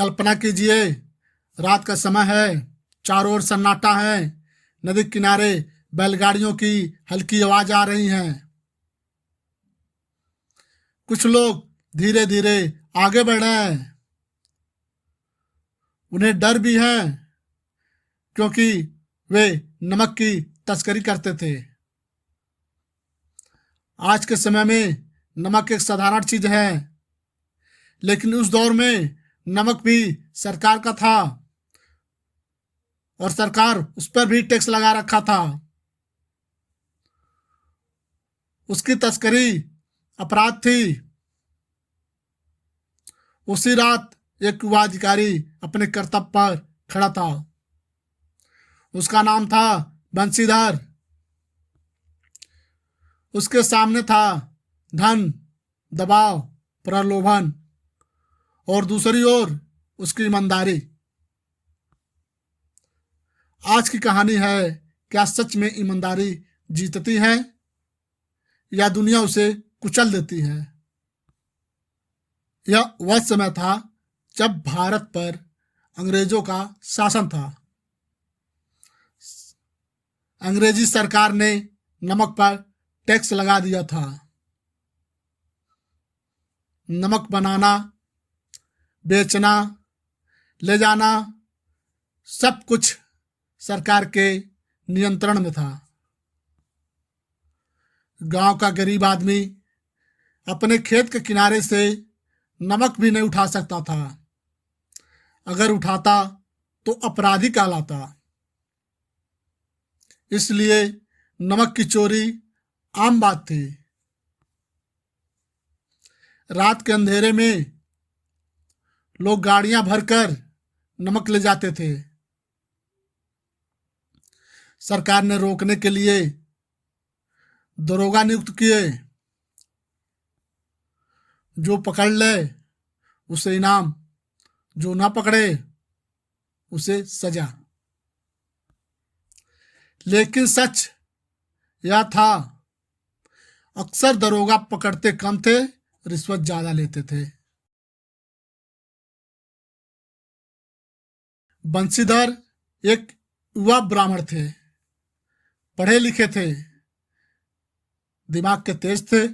कल्पना कीजिए, रात का समय है, चारों ओर सन्नाटा है। नदी किनारे बैलगाड़ियों की हल्की आवाज आ रही है। कुछ लोग धीरे धीरे आगे बढ़ रहे हैं। उन्हें डर भी है, क्योंकि वे नमक की तस्करी करते थे। आज के समय में नमक एक साधारण चीज है, लेकिन उस दौर में नमक भी सरकार का था और सरकार उस पर भी टैक्स लगा रखा था। उसकी तस्करी अपराध थी। उसी रात एक युवा अधिकारी अपने कर्तव्य पर खड़ा था। उसका नाम था बंशीधर। उसके सामने था धन, दबाव, प्रलोभन और दूसरी ओर उसकी ईमानदारी। आज की कहानी है, क्या सच में ईमानदारी जीतती है या दुनिया उसे कुचल देती है। यह वह समय था जब भारत पर अंग्रेजों का शासन था। अंग्रेजी सरकार ने नमक पर टैक्स लगा दिया था। नमक बनाना, बेचना, ले जाना, सब कुछ सरकार के नियंत्रण में था। गांव का गरीब आदमी अपने खेत के किनारे से नमक भी नहीं उठा सकता था। अगर उठाता तो अपराधी कहलाता। इसलिए नमक की चोरी आम बात थी। रात के अंधेरे में लोग गाड़ियां भरकर नमक ले जाते थे। सरकार ने रोकने के लिए दरोगा नियुक्त किए। जो पकड़ ले उसे इनाम, जो ना पकड़े उसे सजा। लेकिन सच यह था, अक्सर दरोगा पकड़ते कम थे, रिश्वत ज्यादा लेते थे। बंशीधर एक युवा ब्राह्मण थे। पढ़े लिखे थे, दिमाग के तेज थे,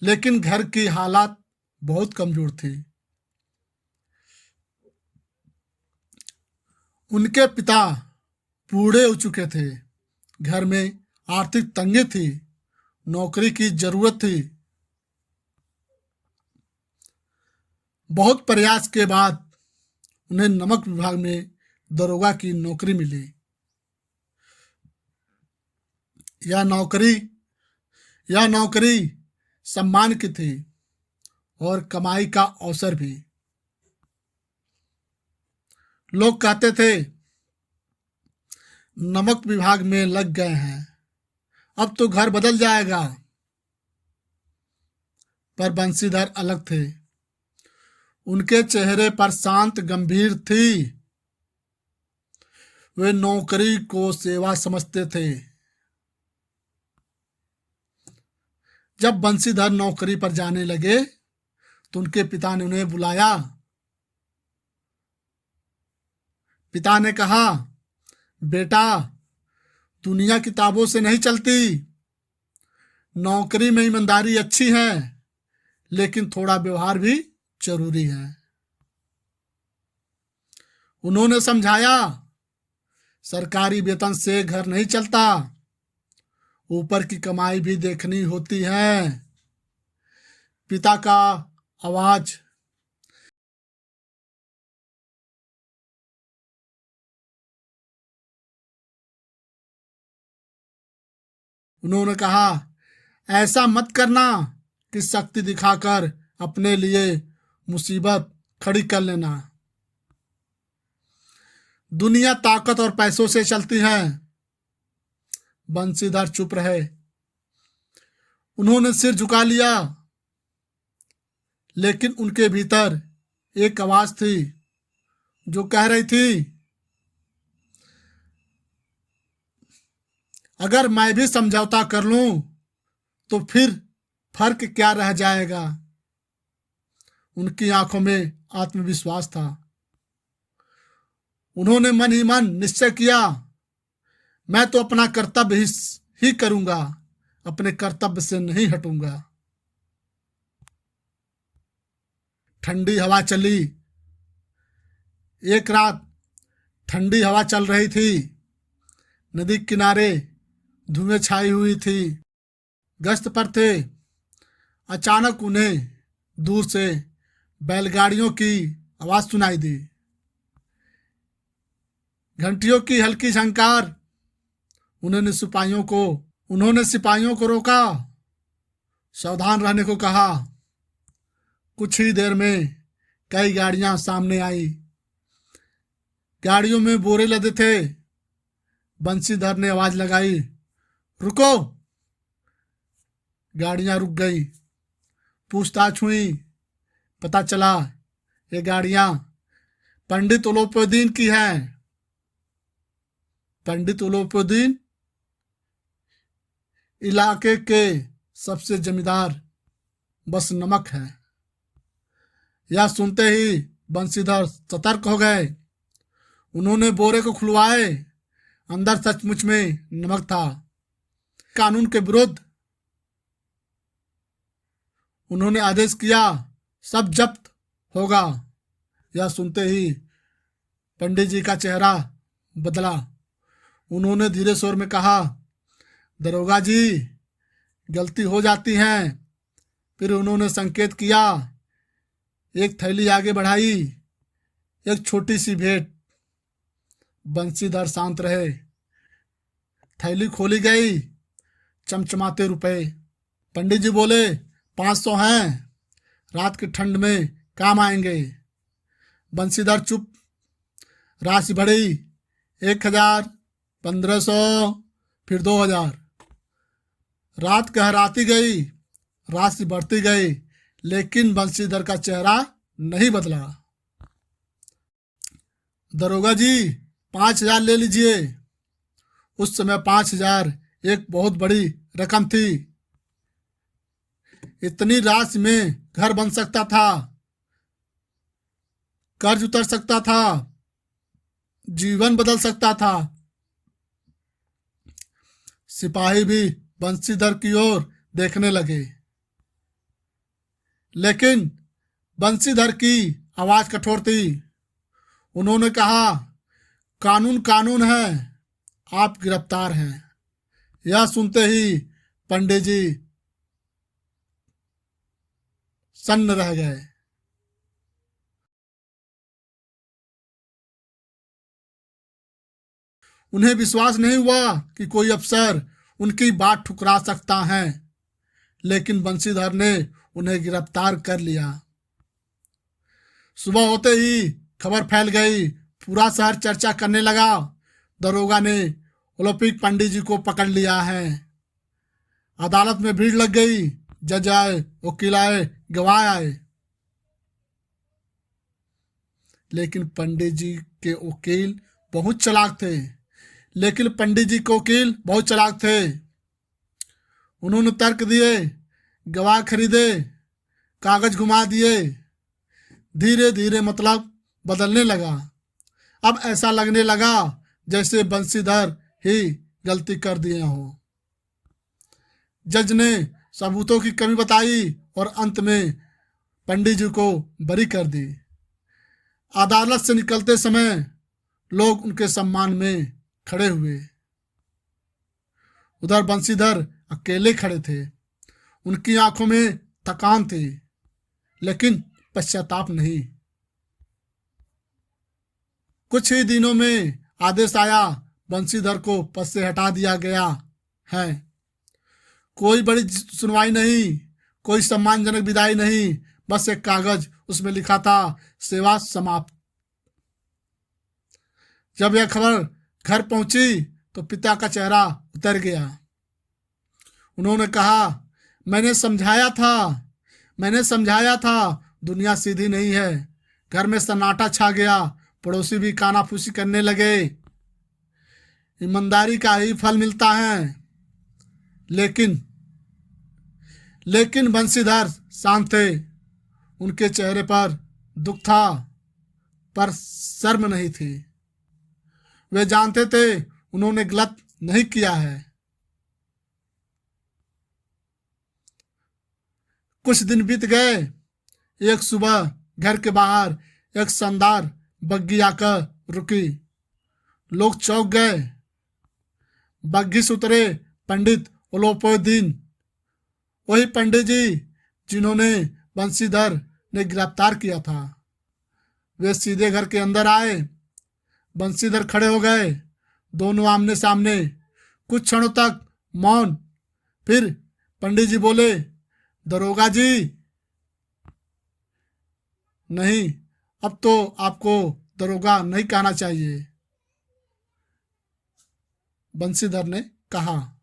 लेकिन घर की हालात बहुत कमजोर थी। उनके पिता बूढ़े हो चुके थे। घर में आर्थिक तंगी थी। नौकरी की जरूरत थी। बहुत प्रयास के बाद उन्हें नमक विभाग में दरोगा की नौकरी मिली। यह नौकरी सम्मान की थी और कमाई का अवसर भी। लोग कहते थे, नमक विभाग में लग गए हैं, अब तो घर बदल जाएगा। पर बंशीधर अलग थे। उनके चेहरे पर शांत गंभीर थी। वे नौकरी को सेवा समझते थे। जब बंशीधर नौकरी पर जाने लगे तो उनके पिता ने उन्हें बुलाया। पिता ने कहा, बेटा, दुनिया किताबों से नहीं चलती। नौकरी में ईमानदारी अच्छी है, लेकिन थोड़ा व्यवहार भी जरूरी है। उन्होंने समझाया, सरकारी वेतन से घर नहीं चलता, ऊपर की कमाई भी देखनी होती है। पिता का आवाज उन्होंने कहा, ऐसा मत करना कि शक्ति दिखाकर अपने लिए मुसीबत खड़ी कर लेना। दुनिया ताकत और पैसों से चलती है। बंशीधर चुप रहे। उन्होंने सिर झुका लिया, लेकिन उनके भीतर एक आवाज थी जो कह रही थी, अगर मैं भी समझौता कर लूं तो फिर फर्क क्या रह जाएगा। उनकी आंखों में आत्मविश्वास था। उन्होंने मन ही मन निश्चय किया, मैं तो अपना कर्तव्य ही करूंगा, अपने कर्तव्य से नहीं हटूंगा। ठंडी हवा चली। एक रात ठंडी हवा चल रही थी। नदी किनारे धुएं छाई हुई थी। गश्त पर थे। अचानक उन्हें दूर से बैलगाड़ियों की आवाज सुनाई दी। घंटियों की हल्की झंकार। उन्होंने सिपाहियों को रोका, सावधान रहने को कहा। कुछ ही देर में कई गाड़ियां सामने आई। गाड़ियों में बोरे लदे थे। बंशीधर ने आवाज लगाई, रुको। गाड़ियां रुक गई। पूछताछ हुई। पता चला ये गाड़ियां पंडित उलोपुद्दीन की हैं। पंडित उलोपुद्दीन इलाके के सबसे जमींदार बस नमक है। यह सुनते ही बंशीधर सतर्क हो गए। उन्होंने बोरे को खुलवाए। अंदर सचमुच में नमक था। कानून के विरुद्ध उन्होंने आदेश किया, सब जब्त होगा। यह सुनते ही पंडित जी का चेहरा बदला। उन्होंने धीरे स्वर में कहा, दरोगा जी, गलती हो जाती है। फिर उन्होंने संकेत किया। एक थैली आगे बढ़ाई। एक छोटी सी भेंट। बंशीधर शांत रहे। थैली खोली गई। चमचमाते रुपए। पंडित जी बोले, 500 हैं, रात की ठंड में काम आएंगे। बंशीधर चुप। राशि बढ़ी। 1000, 1500, फिर 2000। रात गहराती गई। राशि बढ़ती गई, लेकिन बंशीधर का चेहरा नहीं बदला। दरोगा जी, 5000 ले लीजिए। उस समय 5000 एक बहुत बड़ी रकम थी। इतनी राशि में घर बन सकता था, कर्ज उतर सकता था, जीवन बदल सकता था। सिपाही भी बंशीधर की ओर देखने लगे, लेकिन बंशीधर की आवाज कठोर थी। उन्होंने कहा, कानून कानून है, आप गिरफ्तार हैं। यह सुनते ही पंडित जी सन्न रह गए। उन्हें विश्वास नहीं हुआ कि कोई अफसर उनकी बात ठुकरा सकता है, लेकिन बंशीधर ने उन्हें गिरफ्तार कर लिया। सुबह होते ही खबर फैल गई। पूरा शहर चर्चा करने लगा, दरोगा ने ओलंपिक पंडित जी को पकड़ लिया है। अदालत में भीड़ लग गई। जज आए, वकील आए, गवाह आए। लेकिन पंडित जी के वकील बहुत चालाक थे। उन्होंने तर्क दिए, गवाह खरीदे, कागज घुमा दिए। धीरे धीरे मतलब बदलने लगा। अब ऐसा लगने लगा जैसे बंशीधर ही गलती कर दिए हो। जज ने सबूतों की कमी बताई और अंत में पंडित जी को बरी कर दी। अदालत से निकलते समय लोग उनके सम्मान में खड़े हुए। उधर बंशीधर अकेले खड़े थे। उनकी आंखों में थकान थी, लेकिन पश्चाताप नहीं। कुछ ही दिनों में आदेश आया, बंशीधर को पद से हटा दिया गया है। कोई बड़ी सुनवाई नहीं, कोई सम्मानजनक विदाई नहीं, बस एक कागज। उसमें लिखा था, सेवा समाप्त। जब यह खबर घर पहुंची तो पिता का चेहरा उतर गया। उन्होंने कहा, मैंने समझाया था दुनिया सीधी नहीं है। घर में सन्नाटा छा गया। पड़ोसी भी कानाफूसी करने लगे। ईमानदारी का ही फल मिलता है। लेकिन बंशीधर शांत थे। उनके चेहरे पर दुख था पर शर्म नहीं थी। वे जानते थे उन्होंने गलत नहीं किया है। कुछ दिन बीत गए। एक सुबह घर के बाहर एक शानदार बग्घी आकर रुकी। लोग चौंक गए। बग्घी से उतरे पंडित उलोपुद्दीन, वही पंडित जी जिन्होंने बंशीधर ने गिरफ्तार किया था। वे सीधे घर के अंदर आए। बंशीधर खड़े हो गए, दोनों आमने सामने। कुछ क्षणों तक मौन। फिर पंडित जी बोले, दरोगा जी। नहीं, अब तो आपको दरोगा नहीं कहना चाहिए, बंशीधर ने कहा।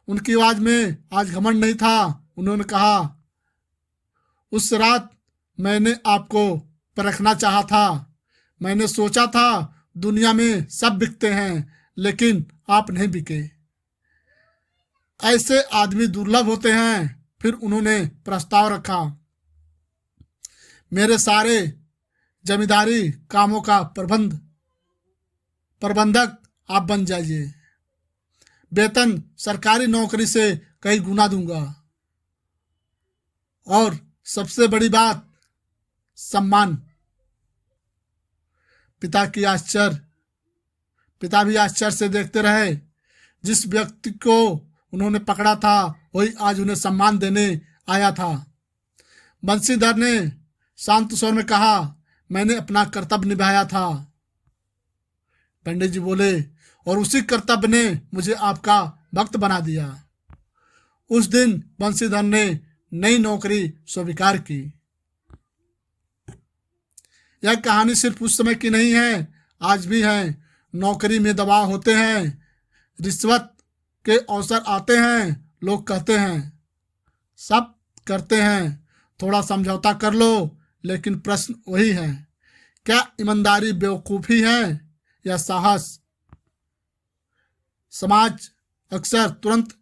उनकी आवाज में आज घमंड नहीं था। उन्होंने कहा, उस रात मैंने आपको परखना चाहा था। मैंने सोचा था दुनिया में सब बिकते हैं, लेकिन आप नहीं बिके। ऐसे आदमी दुर्लभ होते हैं। फिर उन्होंने प्रस्ताव रखा, मेरे सारे जमींदारी कामों का प्रबंधक आप बन जाइए। वेतन सरकारी नौकरी से कई गुना दूंगा, और सबसे बड़ी बात, सम्मान। पिता भी आश्चर्य से देखते रहे। जिस व्यक्ति को उन्होंने पकड़ा था वही आज उन्हें सम्मान देने आया था। बंशीधर ने शांत स्वर में कहा, मैंने अपना कर्तव्य निभाया था। पंडित जी बोले, और उसी कर्तव्य ने मुझे आपका भक्त बना दिया। उस दिन बंशीधर ने नई नौकरी स्वीकार की। यह कहानी सिर्फ उस समय की नहीं है, आज भी है। नौकरी में दबाव होते हैं, रिश्वत के अवसर आते हैं। लोग कहते हैं सब करते हैं, थोड़ा समझौता कर लो। लेकिन प्रश्न वही है, क्या ईमानदारी बेवकूफ़ी है या साहस? समाज अक्सर तुरंत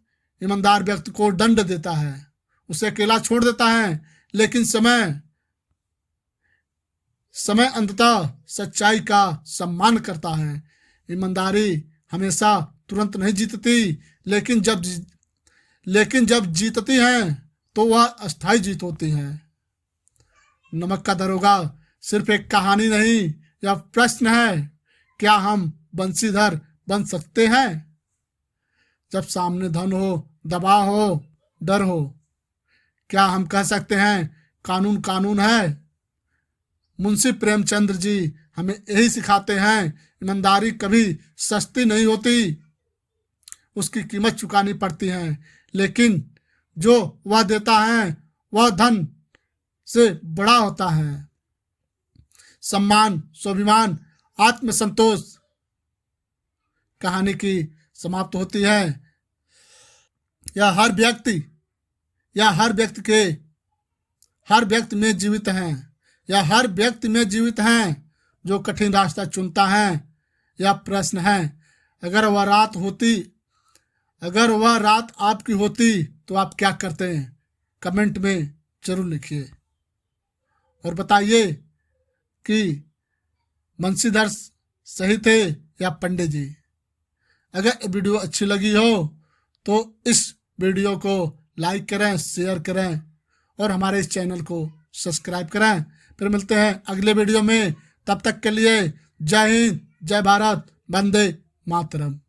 ईमानदार व्यक्ति को दंड देता है, उसे अकेला छोड़ देता है। लेकिन समय अंततः सच्चाई का सम्मान करता है। ईमानदारी हमेशा तुरंत नहीं जीतती, लेकिन जब जीतती है तो वह अस्थायी जीत होती है। नमक का दरोगा सिर्फ एक कहानी नहीं, यह प्रश्न है, क्या हम बंशीधर बन सकते हैं? जब सामने धन हो, दबाव हो, डर हो, क्या हम कह सकते हैं कानून कानून है? मुंशी प्रेमचंद्र जी हमें यही सिखाते हैं, ईमानदारी कभी सस्ती नहीं होती, उसकी कीमत चुकानी पड़ती है। लेकिन जो वह देता है वह धन से बड़ा होता है। सम्मान, स्वाभिमान, आत्मसंतोष। कहानी की समाप्त होती है। यह हर व्यक्ति में जीवित है। यह हर व्यक्ति में जीवित है जो कठिन रास्ता चुनता है। यह प्रश्न है, अगर वह रात आपकी होती तो आप क्या करते? कमेंट में जरूर लिखिए और बताइए कि बंशीधर सही थे या पंडित जी। अगर वीडियो अच्छी लगी हो तो इस वीडियो को लाइक करें, शेयर करें और हमारे इस चैनल को सब्सक्राइब करें। फिर मिलते हैं अगले वीडियो में। तब तक के लिए जय हिंद, जय भारत, वंदे मातरम।